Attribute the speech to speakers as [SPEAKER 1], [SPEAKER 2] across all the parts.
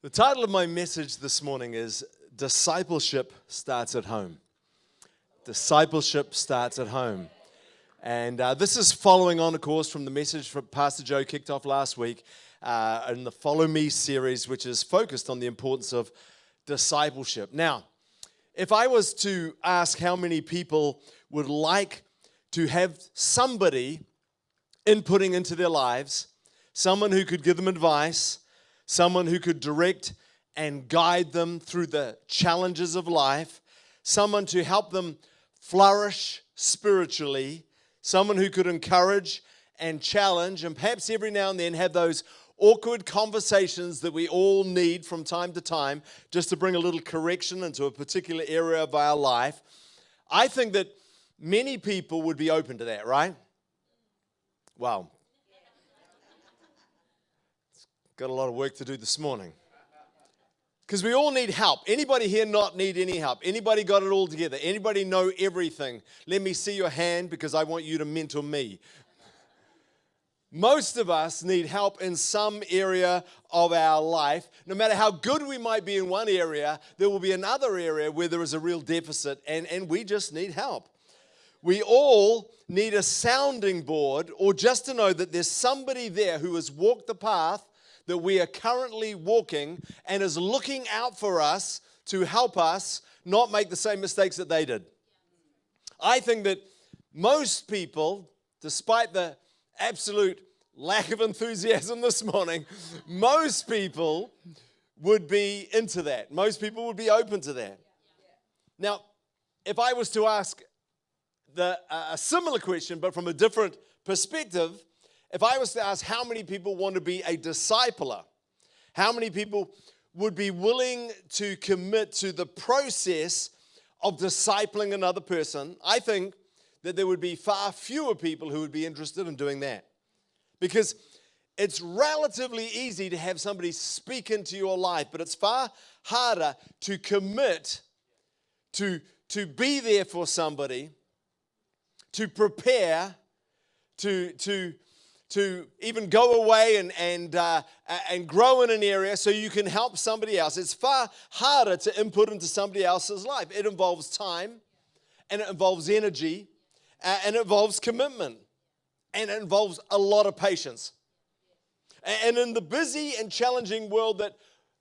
[SPEAKER 1] The title of my message this morning is Discipleship Starts at Home. Discipleship starts at home. And this is following on, of course, from the message that Pastor Joe kicked off last week in the Follow Me series, which is focused on the importance of discipleship. Now, if I was to ask how many people would like to have somebody inputting into their lives, someone who could give them advice, someone who could direct and guide them through the challenges of life, someone to help them flourish spiritually, someone who could encourage and challenge, and perhaps every now and then have those awkward conversations that we all need from time to time just to bring a little correction into a particular area of our life. I think that many people would be open to that, right? Wow. Got a lot of work to do this morning. Because we all need help. Anybody here not need any help? Anybody got it all together? Anybody know everything? Let me see your hand because I want you to mentor me. Most of us need help in some area of our life. No matter how good we might be in one area, there will be another area where there is a real deficit and we just need help. We all need a sounding board or just to know that there's somebody there who has walked the path that we are currently walking and is looking out for us to help us not make the same mistakes that they did. I think that most people, despite the absolute lack of enthusiasm this morning, most people would be into that. Most people would be open to that. Now, if I was to ask a similar question, but from a different perspective, if I was to ask how many people want to be a discipler, how many people would be willing to commit to the process of discipling another person, I think that there would be far fewer people who would be interested in doing that. Because it's relatively easy to have somebody speak into your life, but it's far harder to commit to be there for somebody, to prepare, to even go away and grow in an area so you can help somebody else. It's far harder to input into somebody else's life. It involves time, and it involves energy, and it involves commitment, and it involves a lot of patience. And in the busy and challenging world that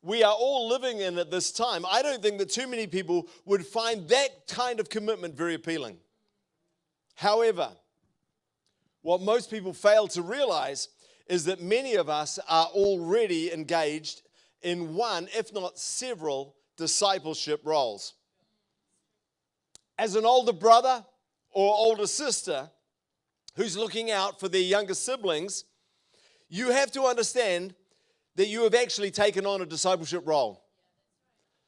[SPEAKER 1] we are all living in at this time, I don't think that too many people would find that kind of commitment very appealing. However, what most people fail to realize is that many of us are already engaged in one, if not several, discipleship roles. As an older brother or older sister who's looking out for their younger siblings, you have to understand that you have actually taken on a discipleship role.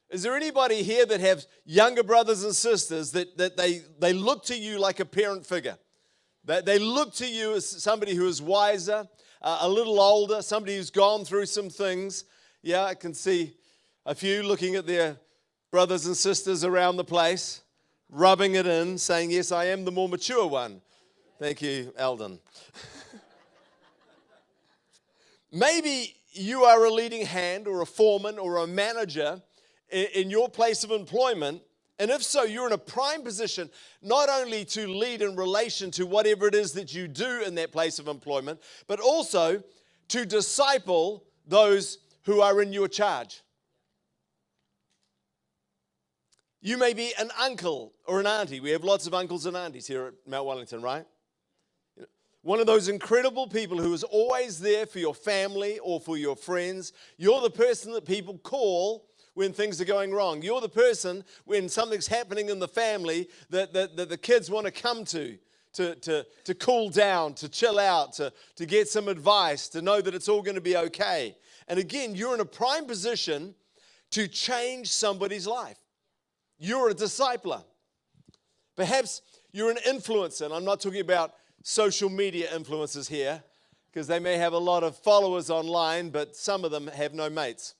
[SPEAKER 1] Is there anybody here that have younger brothers and sisters that they look to you like a parent figure? They look to you as somebody who is wiser, a little older, somebody who's gone through some things. Yeah, I can see a few looking at their brothers and sisters around the place, rubbing it in, saying, yes, I am the more mature one. Thank you, Eldon. Maybe you are a leading hand or a foreman or a manager in your place of employment. And if so, you're in a prime position not only to lead in relation to whatever it is that you do in that place of employment, but also to disciple those who are in your charge. You may be an uncle or an auntie. We have lots of uncles and aunties here at Mount Wellington, right? One of those incredible people who is always there for your family or for your friends. You're the person that people call when things are going wrong. You're the person when something's happening in the family that the kids want to come to cool down, to chill out, to get some advice, to know that it's all going to be okay. And again, you're in a prime position to change somebody's life. You're a discipler. Perhaps you're an influencer, and I'm not talking about social media influencers here, because they may have a lot of followers online, but some of them have no mates.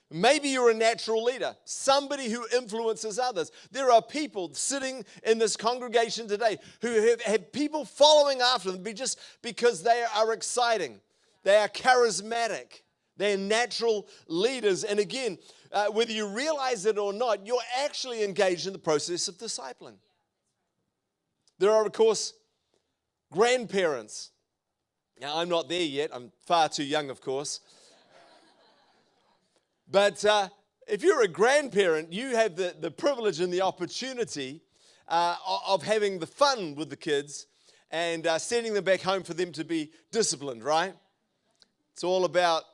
[SPEAKER 1] Maybe you're a natural leader, somebody who influences others. There are people sitting in this congregation today who have people following after them just because they are exciting. They are charismatic. They're natural leaders. And again, whether you realize it or not, you're actually engaged in the process of discipling. There are, of course, grandparents. Now, I'm not there yet. I'm far too young, of course. But if you're a grandparent, you have the privilege and the opportunity of having the fun with the kids and sending them back home for them to be disciplined, right? It's all about,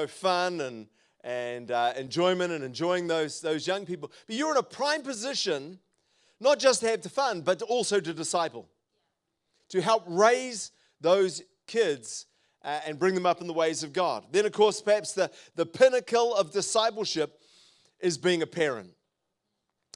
[SPEAKER 1] fun and enjoyment and enjoying those young people. But you're in a prime position, not just to have the fun, but also to disciple, to help raise those kids and bring them up in the ways of God. Then, of course, perhaps the pinnacle of discipleship is being a parent.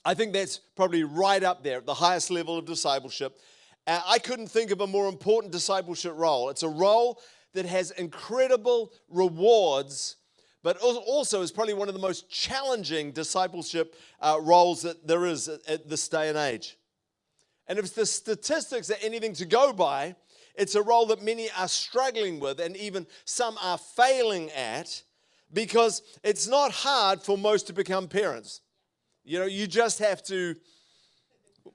[SPEAKER 1] I think that's probably right up there at the highest level of discipleship. I couldn't think of a more important discipleship role. It's a role that has incredible rewards, but also is probably one of the most challenging discipleship roles that there is at this day and age. And if the statistics are anything to go by, it's a role that many are struggling with, and even some are failing at, because it's not hard for most to become parents. You just have to,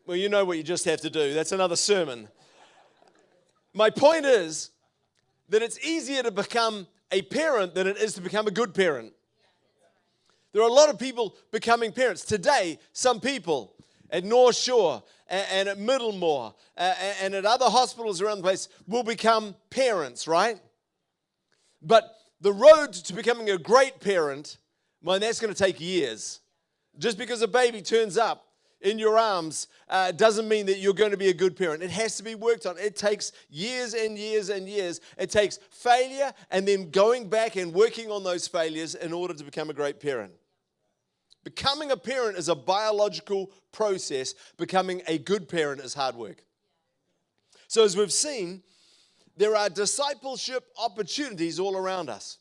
[SPEAKER 1] well, you know what you just have to do. That's another sermon. My point is that it's easier to become a parent than it is to become a good parent. There are a lot of people becoming parents. Today, some people at North Shore and at Middlemore and at other hospitals around the place will become parents, right? But the road to becoming a great parent, well, that's going to take years. Just because a baby turns up in your arms doesn't mean that you're going to be a good parent. It has to be worked on. It takes years and years and years. It takes failure and then going back and working on those failures in order to become a great parent. Becoming a parent is a biological process. Becoming a good parent is hard work. So as we've seen, there are discipleship opportunities all around us.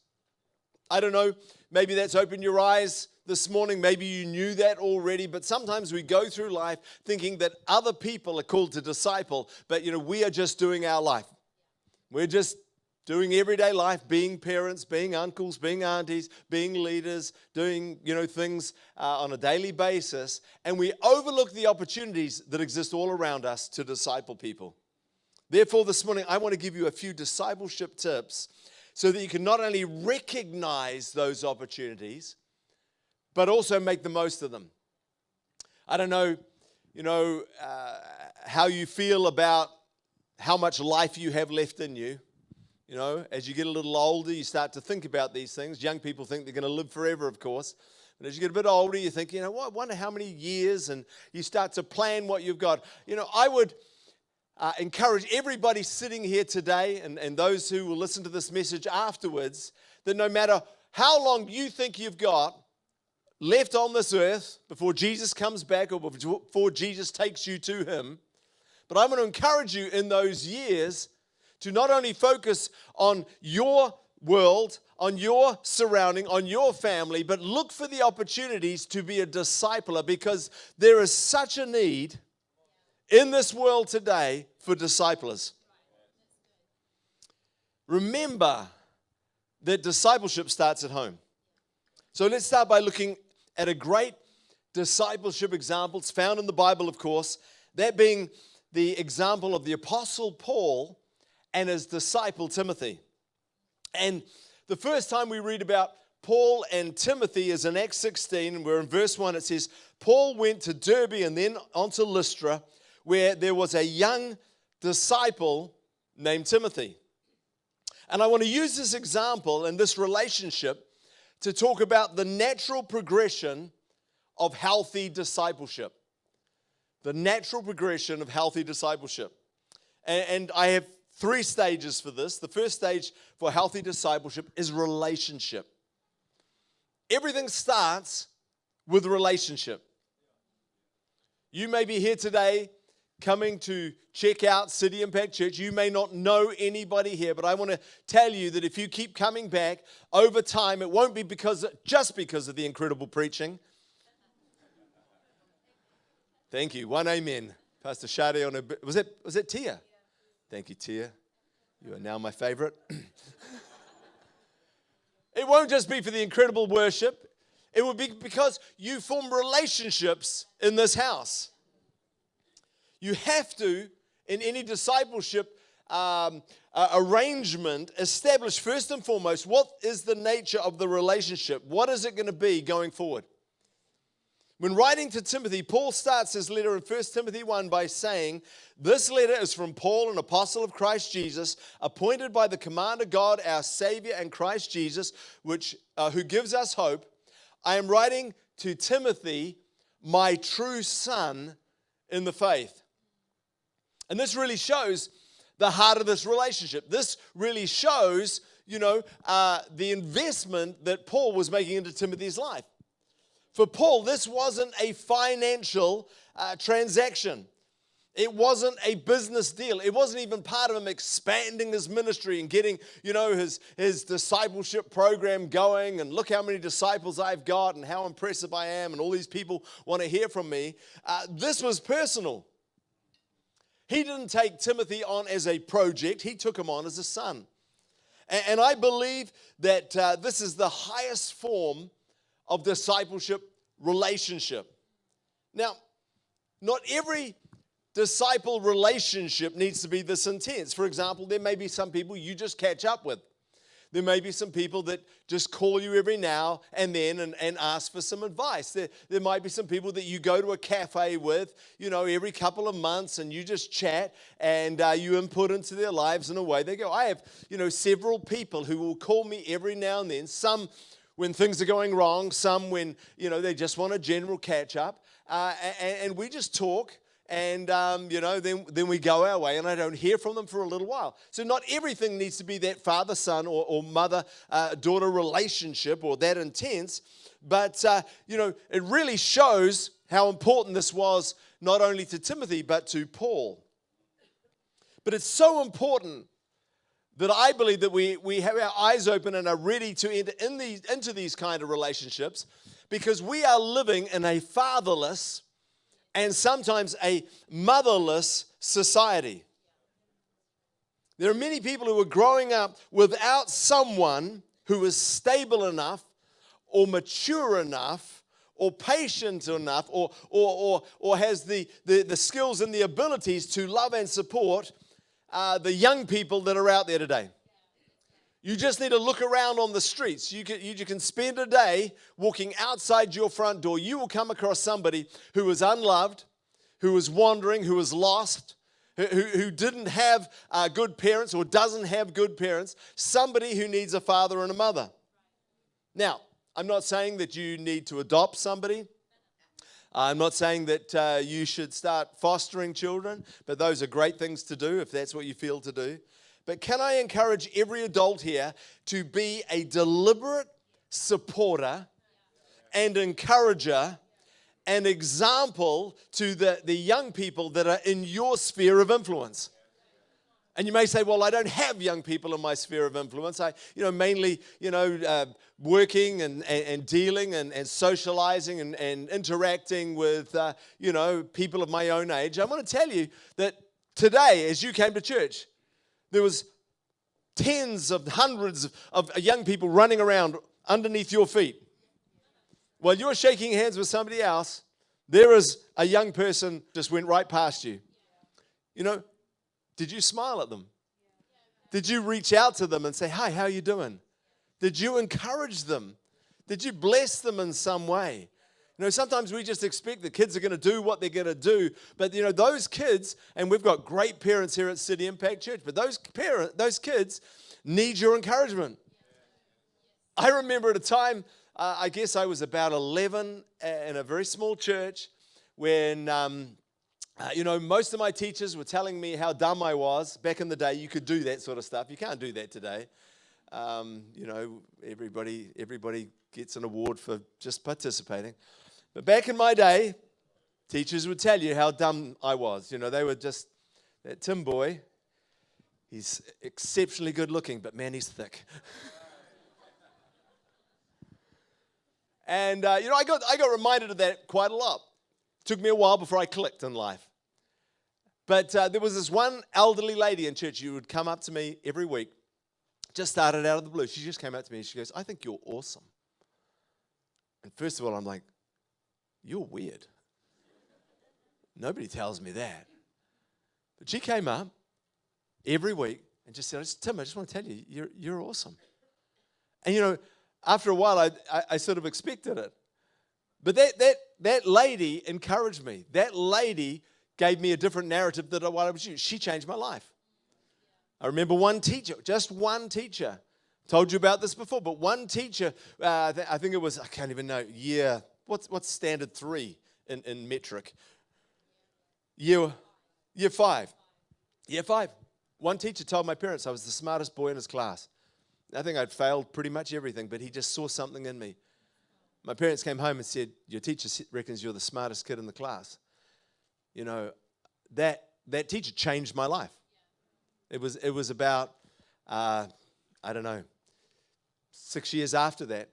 [SPEAKER 1] I don't know, maybe that's opened your eyes this morning. Maybe you knew that already, but sometimes we go through life thinking that other people are called to disciple, but we are just doing our life. We're just doing everyday life, being parents, being uncles, being aunties, being leaders, doing things on a daily basis, and we overlook the opportunities that exist all around us to disciple people. Therefore, this morning, I want to give you a few discipleship tips so that you can not only recognize those opportunities, but also make the most of them. I don't know, how you feel about how much life you have left in you. As you get a little older, you start to think about these things. Young people think they're going to live forever, of course. But as you get a bit older, you think, I wonder how many years, and you start to plan what you've got. I would encourage everybody sitting here today and those who will listen to this message afterwards, that no matter how long you think you've got left on this earth before Jesus comes back or before Jesus takes you to him, but I'm going to encourage you in those years to not only focus on your world, on your surrounding, on your family, but look for the opportunities to be a discipler, because there is such a need in this world today for disciplers. Remember that discipleship starts at home. So let's start by looking at a great discipleship example. It's found in the Bible, of course, that being the example of the Apostle Paul and his disciple Timothy. And the first time we read about Paul and Timothy is in Acts 16, and we're in verse 1. It says, Paul went to Derbe and then on to Lystra, where there was a young disciple named Timothy. And I want to use this example and this relationship to talk about the natural progression of healthy discipleship. The natural progression of healthy discipleship. And I have 3 stages for this. The first stage for healthy discipleship is relationship. Everything starts with relationship. You may be here today coming to check out City Impact Church. You may not know anybody here, but I want to tell you that if you keep coming back over time, it won't be just because of the incredible preaching. Thank you. One amen. Pastor Shade on a bit. Was it Tia? Thank you, Tia. You are now my favorite. It won't just be for the incredible worship. It will be because you form relationships in this house. You have to, in any discipleship arrangement, establish first and foremost, what is the nature of the relationship? What is it going to be going forward? When writing to Timothy, Paul starts his letter in 1 Timothy 1 by saying, this letter is from Paul, an apostle of Christ Jesus, appointed by the command of God, our Savior, and Christ Jesus, who gives us hope. I am writing to Timothy, my true son in the faith. And this really shows the heart of this relationship. This really shows, the investment that Paul was making into Timothy's life. For Paul, this wasn't a financial transaction. It wasn't a business deal. It wasn't even part of him expanding his ministry and getting, his discipleship program going and look how many disciples I've got and how impressive I am and all these people want to hear from me. This was personal. He didn't take Timothy on as a project. He took him on as a son. And I believe that this is the highest form of discipleship relationship. Now, not every disciple relationship needs to be this intense. For example, there may be some people you just catch up with. There may be some people that just call you every now and then and ask for some advice. There might be some people that you go to a cafe with, every couple of months and you just chat and you input into their lives and away they go. I have, several people who will call me every now and then, some when things are going wrong, some when, they just want a general catch up. And we just talk. And, then we go our way and I don't hear from them for a little while. So not everything needs to be that father-son or mother-daughter relationship or that intense. But, it really shows how important this was not only to Timothy but to Paul. But it's so important that I believe that we have our eyes open and are ready to enter into these kind of relationships because we are living in a fatherless and sometimes a motherless society. There are many people who are growing up without someone who is stable enough or mature enough or patient enough or has the skills and the abilities to love and support the young people that are out there today. You just need to look around on the streets. You can spend a day walking outside your front door. You will come across somebody who is unloved, who is wandering, who is lost, who didn't have good parents or doesn't have good parents, somebody who needs a father and a mother. Now, I'm not saying that you need to adopt somebody. I'm not saying that you should start fostering children, but those are great things to do if that's what you feel to do. But can I encourage every adult here to be a deliberate supporter and encourager and example to the young people that are in your sphere of influence? And you may say, well, I don't have young people in my sphere of influence. I, mainly, working and dealing and socializing and interacting with, people of my own age. I want to tell you that today, as you came to church, there was tens of hundreds of young people running around underneath your feet. While you're shaking hands with somebody else, there is a young person just went right past you. Did you smile at them? Did you reach out to them and say, hi, how are you doing? Did you encourage them? Did you bless them in some way? Sometimes we just expect the kids are going to do what they're going to do. But, those kids, and we've got great parents here at City Impact Church, but those kids need your encouragement. I remember at a time, I guess I was about 11 in a very small church when, most of my teachers were telling me how dumb I was. Back in the day, you could do that sort of stuff. You can't do that today. Everybody gets an award for just participating. But back in my day, teachers would tell you how dumb I was. They were just, that Tim boy, he's exceptionally good looking, but man, he's thick. And, I got reminded of that quite a lot. Took me a while before I clicked in life. But there was this one elderly lady in church who would come up to me every week, Just started out of the blue. She just came up to me and she goes, I think you're awesome. And first of all, I'm like, you're weird. Nobody tells me that. But she came up every week and just said, Tim, I just want to tell you, you're awesome. And, after a while, I sort of expected it. But that lady encouraged me. That lady gave me a different narrative than what I was using. She changed my life. I remember one teacher, just one teacher. Told you about this before, but one teacher, I think it was, I can't even know, what's standard 3 in metric? Year 5. Year 5. One teacher told my parents I was the smartest boy in his class. I think I'd failed pretty much everything, but he just saw something in me. My parents came home and said, your teacher reckons you're the smartest kid in the class. That teacher changed my life. It was about, I don't know, 6 years after that,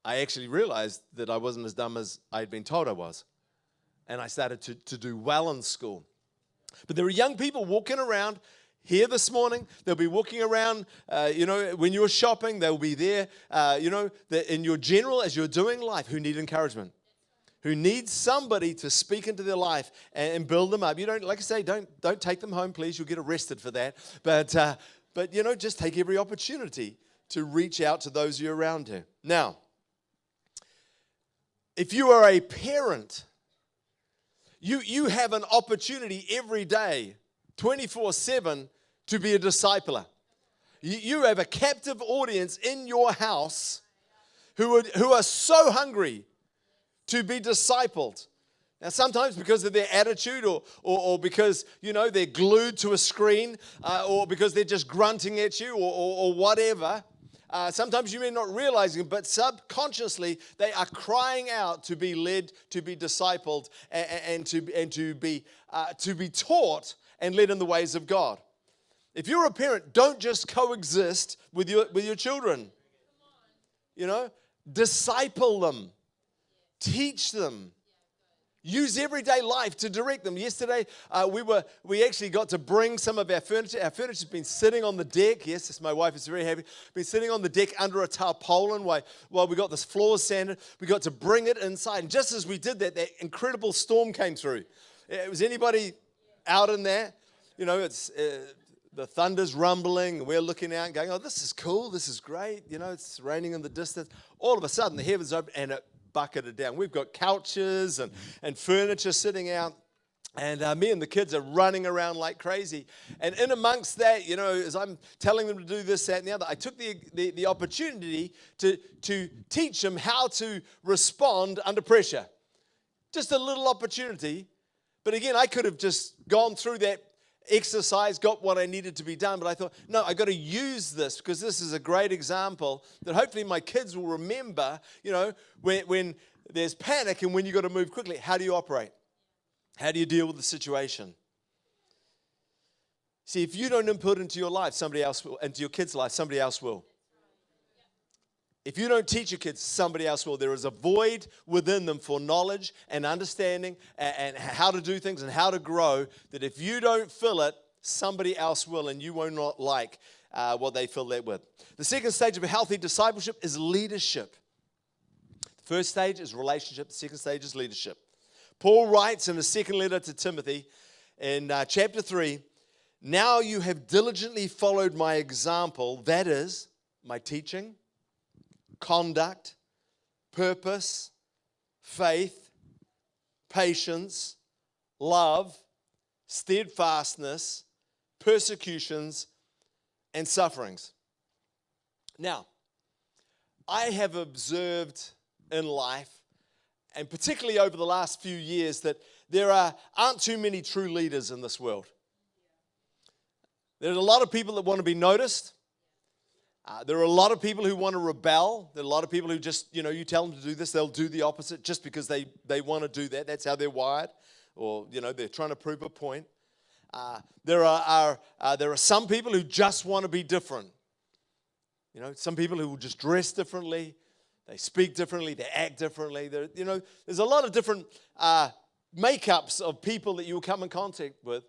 [SPEAKER 1] I actually realized that I wasn't as dumb as I'd been told I was. And I started to do well in school. But there are young people walking around here this morning. They'll be walking around, when you're shopping, they'll be there, in your general, as you're doing life, who need encouragement, who need somebody to speak into their life and build them up. You don't, like I say, don't take them home, please. You'll get arrested for that. But just take every opportunity to reach out to those you're around to. Now, if you are a parent, you have an opportunity every day, 24/7, to be a discipler. You have a captive audience in your house who are so hungry to be discipled. Now, sometimes because of their attitude or because, they're glued to a screen or because they're just grunting at you or whatever. Sometimes you may not realize it, but subconsciously they are crying out to be led, to be discipled, and to be taught and led in the ways of God. If you're a parent, don't just coexist with your children. Disciple them, teach them. Use everyday life to direct them. Yesterday, we actually got to bring some of our furniture. Our furniture's been sitting on the deck. Yes, my wife is very happy. Been sitting on the deck under a tarpaulin while we got this floor sanded. We got to bring it inside. And just as we did that incredible storm came through. Was anybody out in there? It's the thunder's rumbling. And we're looking out and going, oh, this is cool. This is great. It's raining in the distance. All of a sudden, the heavens open and it bucketed down. We've got couches and furniture sitting out, and me and the kids are running around like crazy. And in amongst that, as I'm telling them to do this, that, and the other, I took the opportunity to teach them how to respond under pressure. Just a little opportunity. But again, I could have just gone through that exercise, got what I needed to be done, but I thought, no, I got to use this because this is a great example that hopefully my kids will remember, when there's panic and when you got to move quickly, how do you operate? How do you deal with the situation? See, if you don't input into your life, somebody else will, into your kids' life, somebody else will. If you don't teach your kids, somebody else will. There is a void within them for knowledge and understanding and how to do things and how to grow, that if you don't fill it, somebody else will, and you will not like what they fill that with. The second stage of a healthy discipleship is leadership. The first stage is relationship. The second stage is leadership. Paul writes in his second letter to Timothy in chapter 3, now you have diligently followed my example, that is, my teaching, conduct, purpose, faith, patience, love, steadfastness, persecutions, and sufferings. Now, I have observed in life, and particularly over the last few years, that there aren't too many true leaders in this world. There's a lot of people that want to be noticed. There are a lot of people who want to rebel. There are a lot of people who just, you tell them to do this, they'll do the opposite just because they want to do that. That's how they're wired, or, they're trying to prove a point. There are some people who just want to be different. Some people who will just dress differently, they speak differently, they act differently. There's a lot of different makeups of people that you will come in contact with.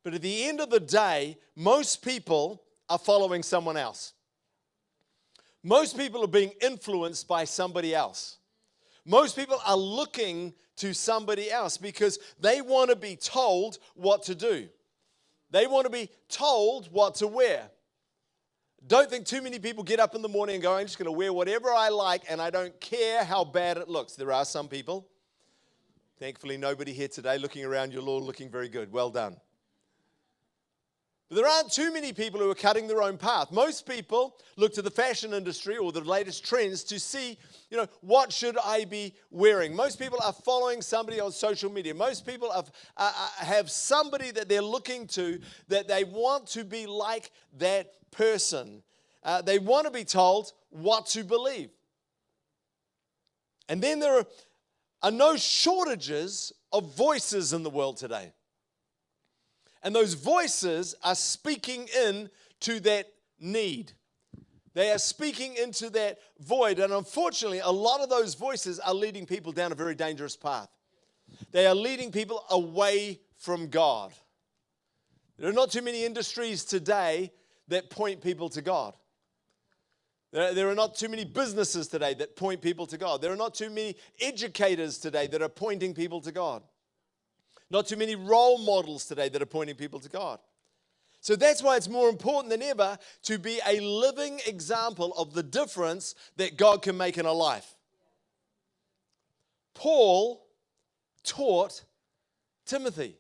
[SPEAKER 1] But at the end of the day, most people are following someone else. Most people are being influenced by somebody else. Most people are looking to somebody else because they want to be told what to do. They want to be told what to wear. Don't think too many people get up in the morning and go, I'm just going to wear whatever I like and I don't care how bad it looks. There are some people. Thankfully, nobody here today looking around, you're all looking very good. Well done. But there aren't too many people who are cutting their own path. Most people look to the fashion industry or the latest trends to see, what should I be wearing? Most people are following somebody on social media. Most people have somebody that they're looking to that they want to be like that person. They want to be told what to believe. And then there are no shortages of voices in the world today. And those voices are speaking in to that need. They are speaking into that void. And unfortunately, a lot of those voices are leading people down a very dangerous path. They are leading people away from God. There are not too many industries today that point people to God. There are not too many businesses today that point people to God. There are not too many educators today that are pointing people to God. Not too many role models today that are pointing people to God. So that's why it's more important than ever to be a living example of the difference that God can make in a life. Paul taught Timothy.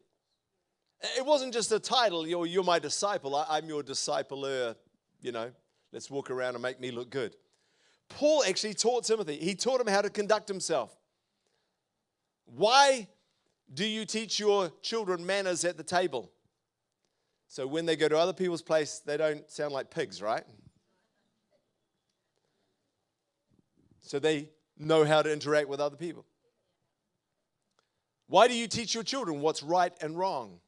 [SPEAKER 1] It wasn't just a title, you're my disciple, I'm your discipler, let's walk around and make me look good. Paul actually taught Timothy. He taught him how to conduct himself. Why do you teach your children manners at the table? So when they go to other people's place, they don't sound like pigs, right? So they know how to interact with other people. Why do you teach your children what's right and wrong?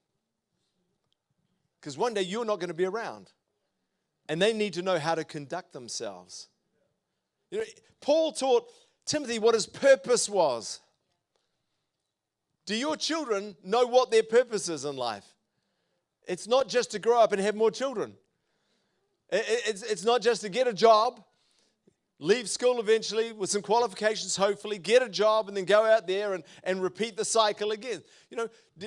[SPEAKER 1] Because one day you're not going to be around. And they need to know how to conduct themselves. Paul taught Timothy what his purpose was. Do your children know what their purpose is in life? It's not just to grow up and have more children. It's not just to get a job, leave school eventually with some qualifications, hopefully, get a job and then go out there and repeat the cycle again.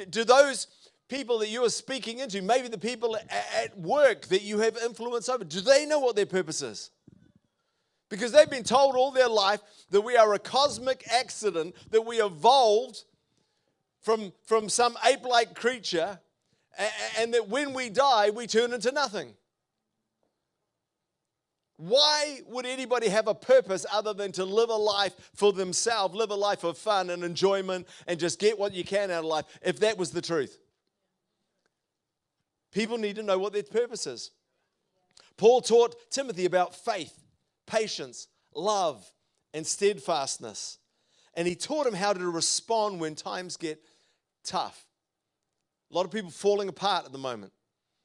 [SPEAKER 1] Do those people that you are speaking into, maybe the people at work that you have influence over, do they know what their purpose is? Because they've been told all their life that we are a cosmic accident, that we evolved from some ape-like creature, and that when we die, we turn into nothing. Why would anybody have a purpose other than to live a life for themselves, live a life of fun and enjoyment, and just get what you can out of life, if that was the truth? People need to know what their purpose is. Paul taught Timothy about faith, patience, love, and steadfastness. And he taught him how to respond when times get tough. A lot of people falling apart at the moment.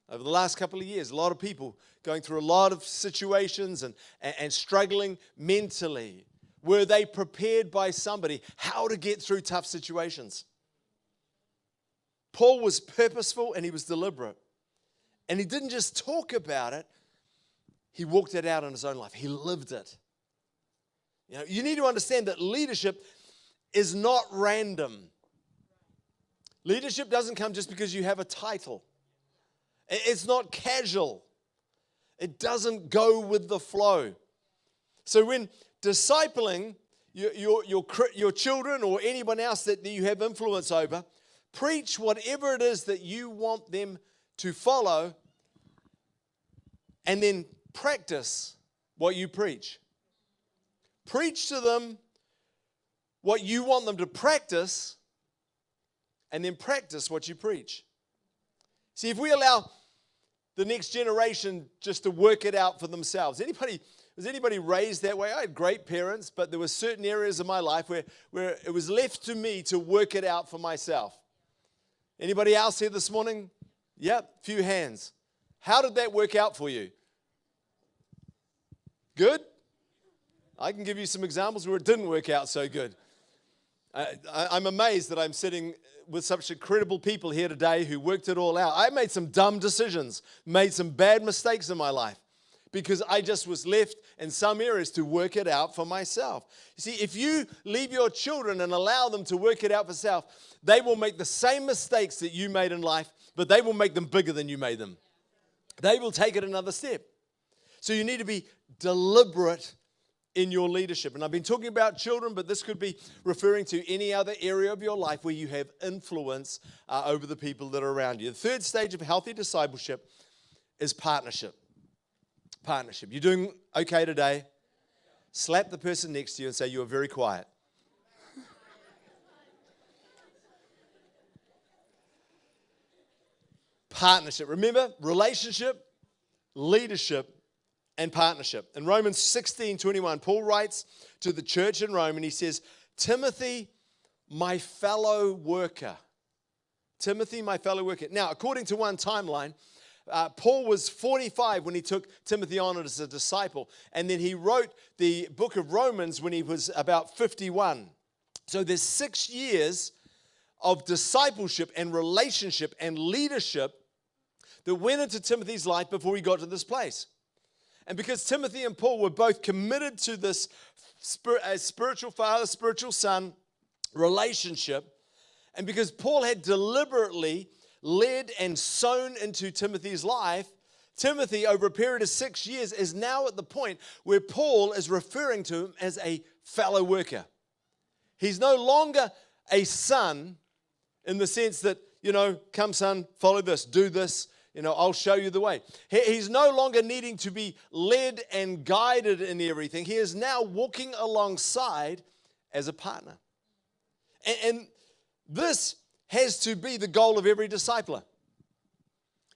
[SPEAKER 1] Over the last couple of years, a lot of people going through a lot of situations and struggling mentally. Were they prepared by somebody how to get through tough situations? Paul was purposeful and he was deliberate. And he didn't just talk about it, he walked it out in his own life. He lived it. You need to understand that leadership is not random. Leadership doesn't come just because you have a title. It's not casual. It doesn't go with the flow. So when discipling your children or anyone else that you have influence over, preach whatever it is that you want them to follow, and then practice what you preach. Preach to them what you want them to practice, and then practice what you preach. See, if we allow the next generation just to work it out for themselves. Was anybody raised that way? I had great parents, but there were certain areas of my life where it was left to me to work it out for myself. Anybody else here this morning? Yep, few hands. How did that work out for you? Good? I can give you some examples where it didn't work out so good. I'm amazed that I'm sitting with such incredible people here today who worked it all out. I made some dumb decisions, made some bad mistakes in my life. because I just was left in some areas to work it out for myself. You see, if you leave your children and allow them to work it out for self, they will make the same mistakes that you made in life, but they will make them bigger than you made them. They will take it another step. So you need to be deliberate in your leadership. And I've been talking about children, but this could be referring to any other area of your life where you have influence over the people that are around you. The third stage of healthy discipleship is partnership. Partnership. You doing okay today? Slap the person next to you and say, you are very quiet. Partnership. Remember, relationship, leadership, and partnership. In Romans 16:21, Paul writes to the church in Rome and he says, Timothy, my fellow worker. Timothy, my fellow worker. Now, according to one timeline, Paul was 45 when he took Timothy on as a disciple. And then he wrote the book of Romans when he was about 51. So there's 6 years of discipleship and relationship and leadership that went into Timothy's life before he got to this place. And because Timothy and Paul were both committed to this spiritual father, spiritual son relationship, and because Paul had deliberately led and sown into Timothy's life, Timothy, over a period of 6 years, is now at the point where Paul is referring to him as a fellow worker. He's no longer a son in the sense that, come son, follow this, do this, I'll show you the way. He's no longer needing to be led and guided in everything. He is now walking alongside as a partner. And this has to be the goal of every discipler.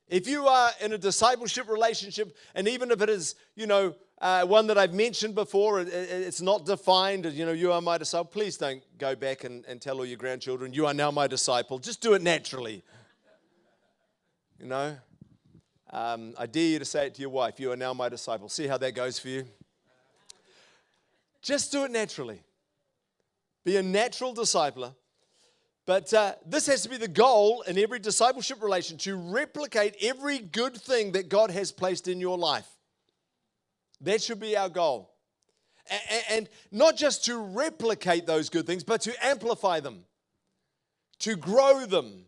[SPEAKER 1] If you are in a discipleship relationship, and even if it is, one that I've mentioned before, it's not defined as, you are my disciple, please don't go back and tell all your grandchildren, you are now my disciple. Just do it naturally. I dare you to say it to your wife, you are now my disciple. See how that goes for you? Just do it naturally. Be a natural discipler. But this has to be the goal in every discipleship relation, to replicate every good thing that God has placed in your life. That should be our goal. And not just to replicate those good things, but to amplify them, to grow them.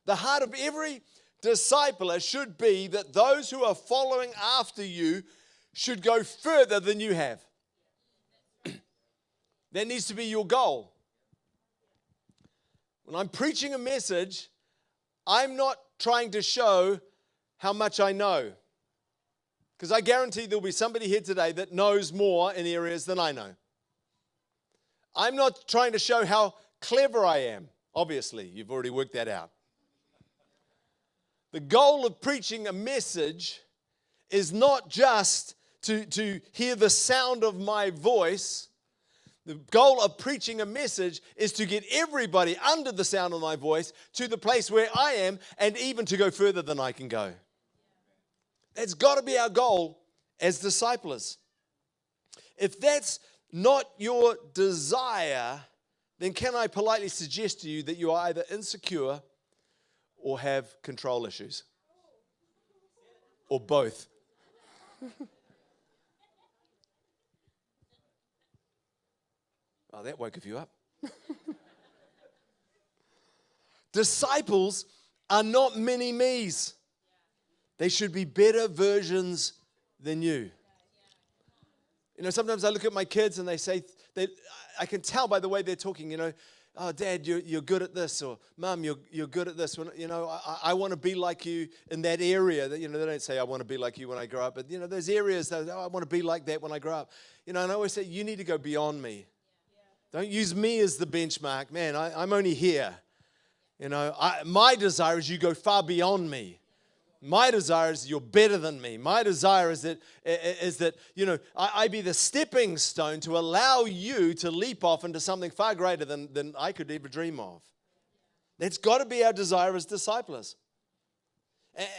[SPEAKER 1] The heart of every discipler should be that those who are following after you should go further than you have. That needs to be your goal. When I'm preaching a message, I'm not trying to show how much I know. Because I guarantee there'll be somebody here today that knows more in areas than I know. I'm not trying to show how clever I am. Obviously, you've already worked that out. The goal of preaching a message is not just to hear the sound of my voice. The goal of preaching a message is to get everybody under the sound of my voice to the place where I am, and even to go further than I can go. That's got to be our goal as disciples. If that's not your desire, then can I politely suggest to you that you are either insecure or have control issues, or both. Oh, that woke a few up. Disciples are not mini-me's. They should be better versions than you. Sometimes I look at my kids and they say, I can tell by the way they're talking, oh, Dad, you're good at this, or Mum, you're good at this. I want to be like you in that area. They don't say, I want to be like you when I grow up. But, there's areas that, I want to be like that when I grow up. And I always say, you need to go beyond me. Don't use me as the benchmark. Man, I'm only here. My desire is you go far beyond me. My desire is you're better than me. My desire is that I be the stepping stone to allow you to leap off into something far greater than I could ever dream of. That's got to be our desire as disciples.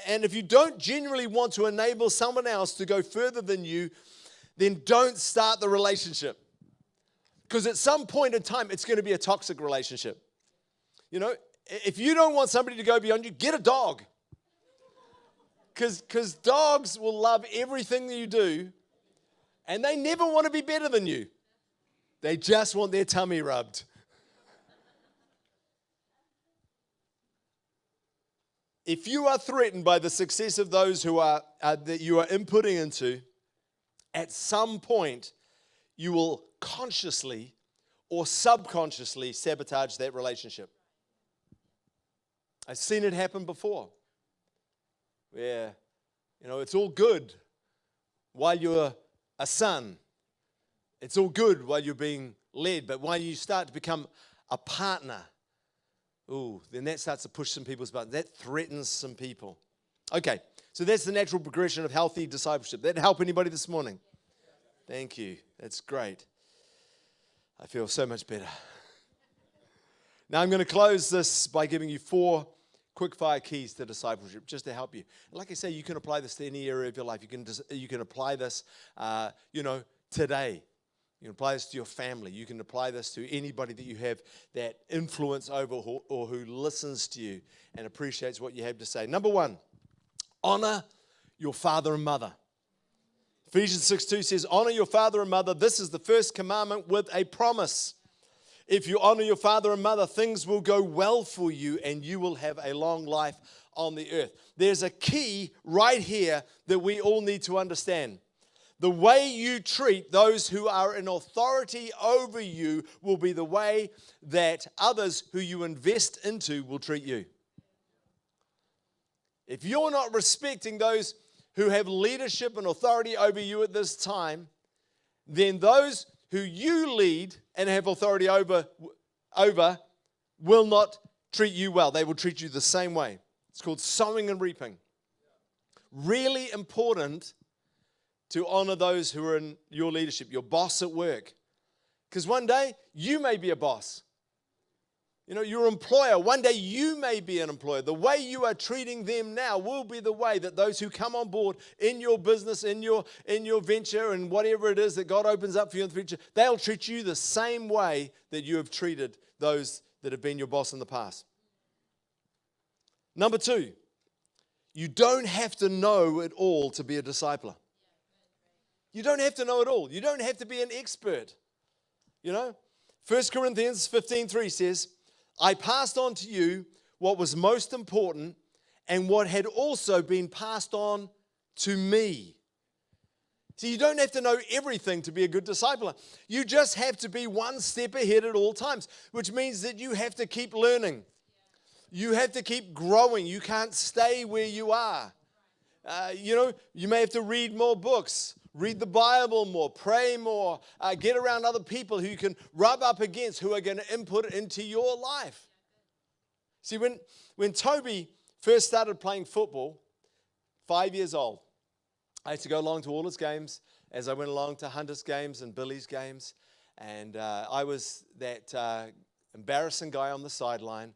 [SPEAKER 1] And if you don't genuinely want to enable someone else to go further than you, then don't start the relationship. Because at some point in time, it's going to be a toxic relationship. If you don't want somebody to go beyond you, get a dog. Because dogs will love everything that you do, and they never want to be better than you. They just want their tummy rubbed. If you are threatened by the success of those who are that you are inputting into, at some point, you will consciously or subconsciously sabotage that relationship. I've seen it happen before. Where, it's all good while you're a son. It's all good while you're being led. But when you start to become a partner, then that starts to push some people's buttons. That threatens some people. Okay, so that's the natural progression of healthy discipleship. That help anybody this morning? Thank you. That's great. I feel so much better. Now I'm going to close this by giving you 4 quick-fire keys to discipleship, just to help you. And like I say, you can apply this to any area of your life. You can apply this, today. You can apply this to your family. You can apply this to anybody that you have that influence over or who listens to you and appreciates what you have to say. Number 1, honor your father and mother. Ephesians 6:2 says, honor your father and mother. This is the first commandment with a promise. If you honor your father and mother, things will go well for you and you will have a long life on the earth. There's a key right here that we all need to understand. The way you treat those who are in authority over you will be the way that others who you invest into will treat you. If you're not respecting those who have leadership and authority over you at this time, then those who you lead and have authority over will not treat you well. They will treat you the same way. It's called sowing and reaping. Really important to honor those who are in your leadership, your boss at work. Because one day, you may be a boss. Your employer, one day you may be an employer. The way you are treating them now will be the way that those who come on board in your business, in your venture, and whatever it is that God opens up for you in the future, they'll treat you the same way that you have treated those that have been your boss in the past. Number 2, you don't have to know it all to be a discipler. You don't have to know it all. You don't have to be an expert. 1 Corinthians 15:3 says, I passed on to you what was most important and what had also been passed on to me. So you don't have to know everything to be a good discipler. You just have to be one step ahead at all times, which means that you have to keep learning. You have to keep growing. You can't stay where you are. You may have to read more books. Read the Bible more, pray more, get around other people who you can rub up against, who are going to input into your life. See, when Toby first started playing football, 5 years old, I used to go along to all his games as I went along to Hunter's games and Billy's games. And I was that embarrassing guy on the sideline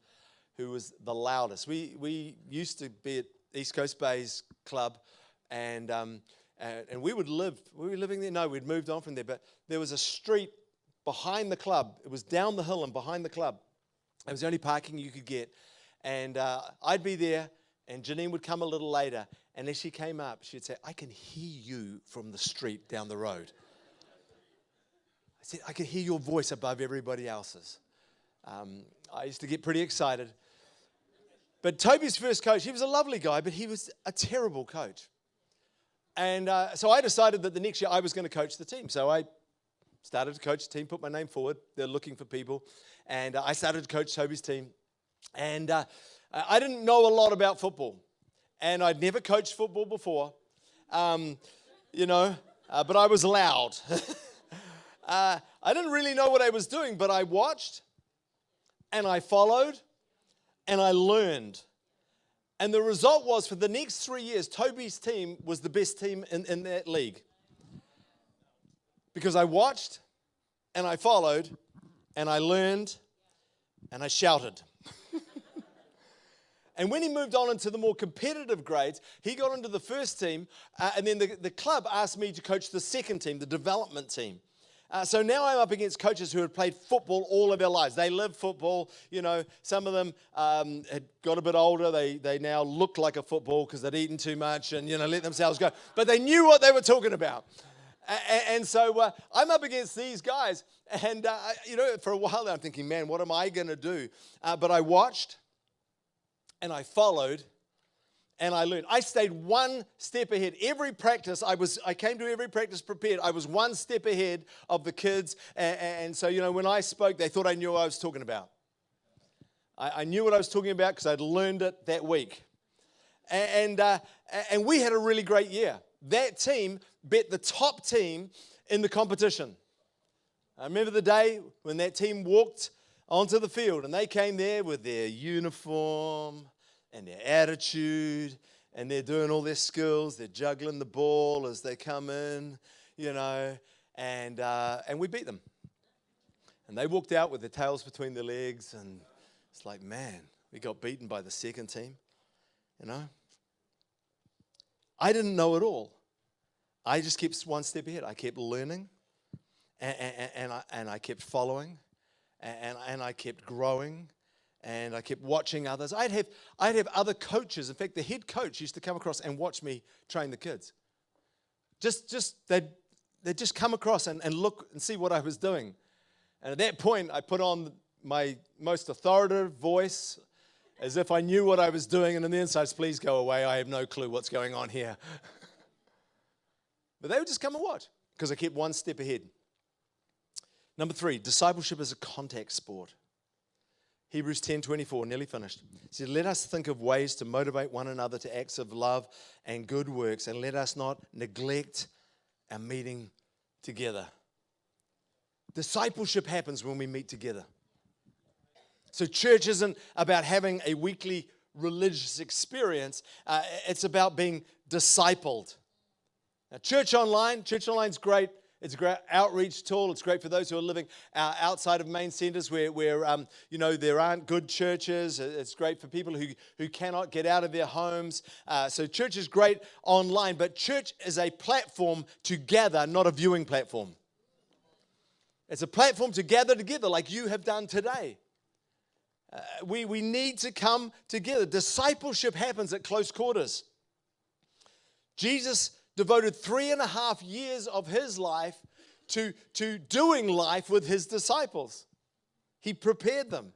[SPEAKER 1] who was the loudest. We used to be at East Coast Bay's club, and we were living there? No, we'd moved on from there. But there was a street behind the club. It was down the hill and behind the club. It was the only parking you could get. And I'd be there, and Janine would come a little later. And as she came up, she'd say, I can hear you from the street down the road. I said, I can hear your voice above everybody else's. I used to get pretty excited. But Toby's first coach, he was a lovely guy, but he was a terrible coach. And so I decided that the next year I was going to coach the team. So I started to coach the team, put my name forward. They're looking for people. And I started to coach Toby's team. And I didn't know a lot about football. And I'd never coached football before, but I was loud. I didn't really know what I was doing, but I watched and I followed and I learned. And the result was, for the next 3 years, Toby's team was the best team in that league. Because I watched, and I followed, and I learned, and I shouted. And when he moved on into the more competitive grades, he got into the first team, and then the club asked me to coach the second team, the development team. So now I'm up against coaches who had played football all of their lives. They lived football. Some of them had got a bit older. They now look like a football because they'd eaten too much and, let themselves go. But they knew what they were talking about. And so I'm up against these guys. And, for a while now I'm thinking, man, what am I going to do? But I watched and I followed. And I learned. I stayed one step ahead. Every practice, I came to every practice prepared. I was one step ahead of the kids. And so, when I spoke, they thought I knew what I was talking about. I knew what I was talking about because I'd learned it that week. And we had a really great year. That team bet the top team in the competition. I remember the day when that team walked onto the field and they came there with their uniform and their attitude, and they're doing all their skills. They're juggling the ball as they come in, and we beat them. And they walked out with their tails between their legs, and it's like, man, we got beaten by the second team, I didn't know it all. I just kept one step ahead. I kept learning, and I kept following, and I kept growing. And I kept watching others. I'd have other coaches. In fact, the head coach used to come across and watch me train the kids. They'd just come across and look and see what I was doing. And at that point, I put on my most authoritative voice as if I knew what I was doing. And on the inside, please go away. I have no clue what's going on here. But they would just come and watch because I kept one step ahead. Number 3, discipleship is a contact sport. Hebrews 10:24, nearly finished. It says, let us think of ways to motivate one another to acts of love and good works, and let us not neglect our meeting together. Discipleship happens when we meet together. So church isn't about having a weekly religious experience. It's about being discipled. Now, church online's great. It's a great outreach tool. It's great for those who are living outside of main centers where there aren't good churches. It's great for people who cannot get out of their homes. So church is great online, but church is a platform to gather, not a viewing platform. It's a platform to gather together like you have done today. We need to come together. Discipleship happens at close quarters. Jesus devoted 3.5 years of his life to doing life with his disciples. He prepared them,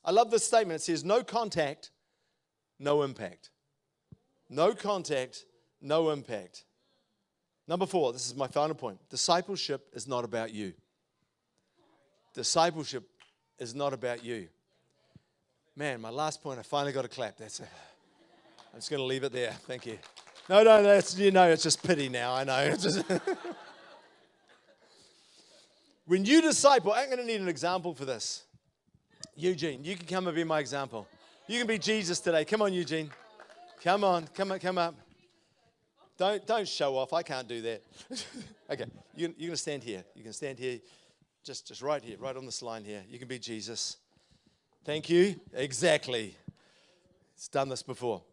[SPEAKER 1] I love this statement. It says, no contact, no impact. No contact, no impact. Number 4, this is my final point. Discipleship is not about you. Discipleship is not about you. Man, my last point, I finally got a clap. That's it. I'm just going to leave it there. Thank you. No, it's just pity now, I know. When you disciple, I'm going to need an example for this. Eugene, you can come and be my example. You can be Jesus today. Come on, Eugene. Come on, come up. Don't show off. I can't do that. Okay, you're going to stand here. You can stand here, just right here, right on this line here. You can be Jesus. Thank you. Exactly. It's done this before.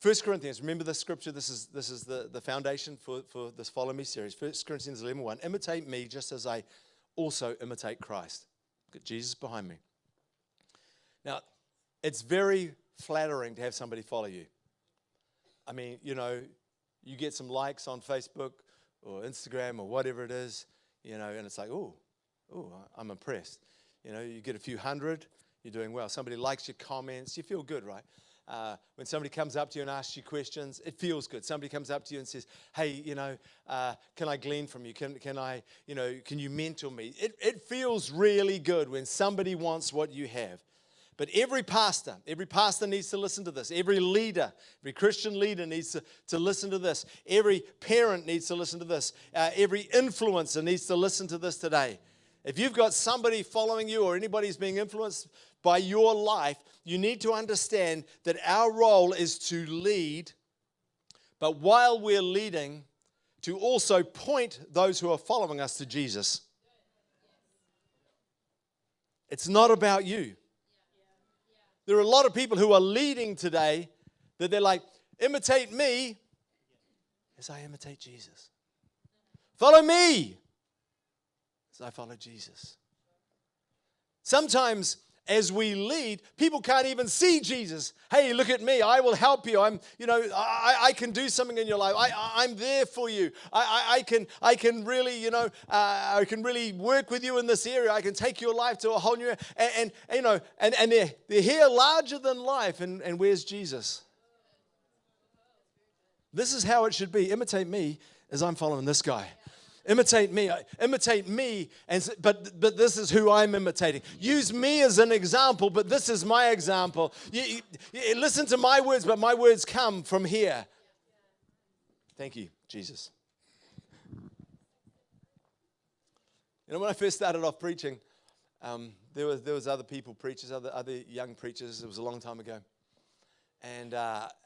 [SPEAKER 1] 1 Corinthians, remember this scripture, this is the foundation for this Follow Me series. 1 Corinthians 11:1, imitate me just as I also imitate Christ. Got Jesus behind me. Now, it's very flattering to have somebody follow you. I mean, you get some likes on Facebook or Instagram or whatever it is, and it's like, oh, I'm impressed. You get a few hundred, you're doing well. Somebody likes your comments, you feel good, right? When somebody comes up to you and asks you questions, it feels good. Somebody comes up to you and says, hey, can I glean from you? Can you mentor me? It feels really good when somebody wants what you have. But every pastor needs to listen to this. Every leader, every Christian leader needs to listen to this. Every parent needs to listen to this. Every influencer needs to listen to this today. If you've got somebody following you or anybody's being influenced by your life, you need to understand that our role is to lead, but while we're leading, to also point those who are following us to Jesus. It's not about you. There are a lot of people who are leading today that they're like, imitate me as I imitate Jesus. Follow me as I follow Jesus. Sometimes as we lead, people can't even see Jesus. Hey, look at me. I will help you. I can do something in your life. I'm there for you. I can really, I can really work with you in this area. I can take your life to a whole new area. And they're here larger than life. And where's Jesus? This is how it should be. Imitate me as I'm following this guy. Imitate me, but this is who I'm imitating. Use me as an example, but this is my example. You listen to my words, but my words come from here. Thank you, Jesus. When I first started off preaching, there was other people, preachers, other young preachers. It was a long time ago, and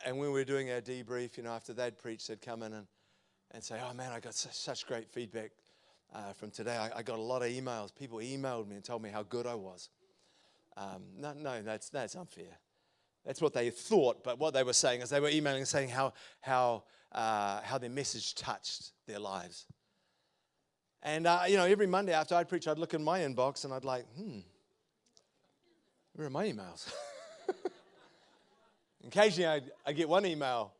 [SPEAKER 1] when we were doing our debrief, after they'd preached, they'd come in and say, oh man, I got such great feedback from today. I got a lot of emails. People emailed me and told me how good I was. No, that's unfair. That's what they thought, but what they were saying is they were emailing and saying how their message touched their lives. And every Monday after I'd preach, I'd look in my inbox and I'd like, where are my emails? Occasionally I get one email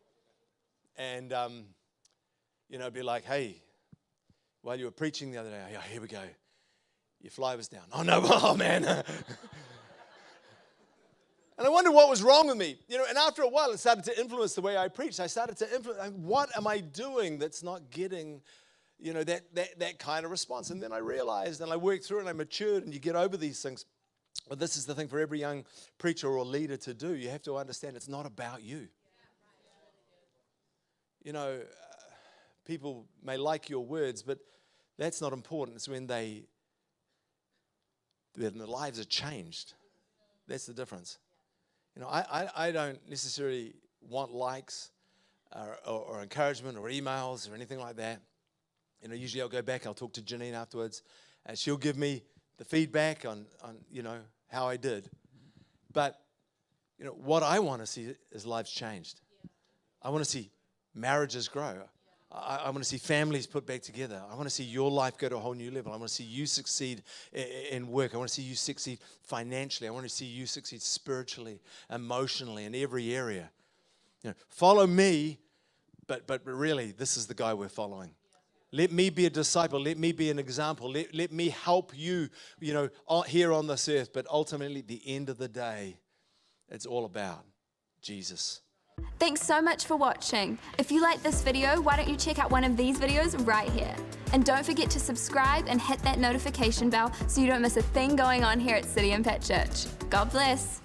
[SPEAKER 1] and it'd be like, hey, while you were preaching the other day, oh, here we go. Your fly was down. Oh, no, oh, man. And I wondered what was wrong with me. And after a while, it started to influence the way I preached. I started to influence, what am I doing that's not getting, that kind of response? And then I realized, and I worked through it, and I matured, and you get over these things. But this is the thing for every young preacher or leader to do. You have to understand it's not about you. People may like your words, but that's not important. It's when their lives are changed. That's the difference. I don't necessarily want likes or encouragement or emails or anything like that. Usually I'll go back, I'll talk to Janine afterwards, and she'll give me the feedback on how I did. But, what I want to see is lives changed. I want to see marriages grow. I want to see families put back together. I want to see your life go to a whole new level. I want to see you succeed in work. I want to see you succeed financially. I want to see you succeed spiritually, emotionally, in every area. Follow me, but really, this is the guy we're following. Let me be a disciple. Let me be an example. Let me help you, here on this earth. But ultimately, at the end of the day, it's all about Jesus.
[SPEAKER 2] Thanks so much for watching. If you like this video, why don't you check out one of these videos right here. And don't forget to subscribe and hit that notification bell so you don't miss a thing going on here at City Impact Church. God bless.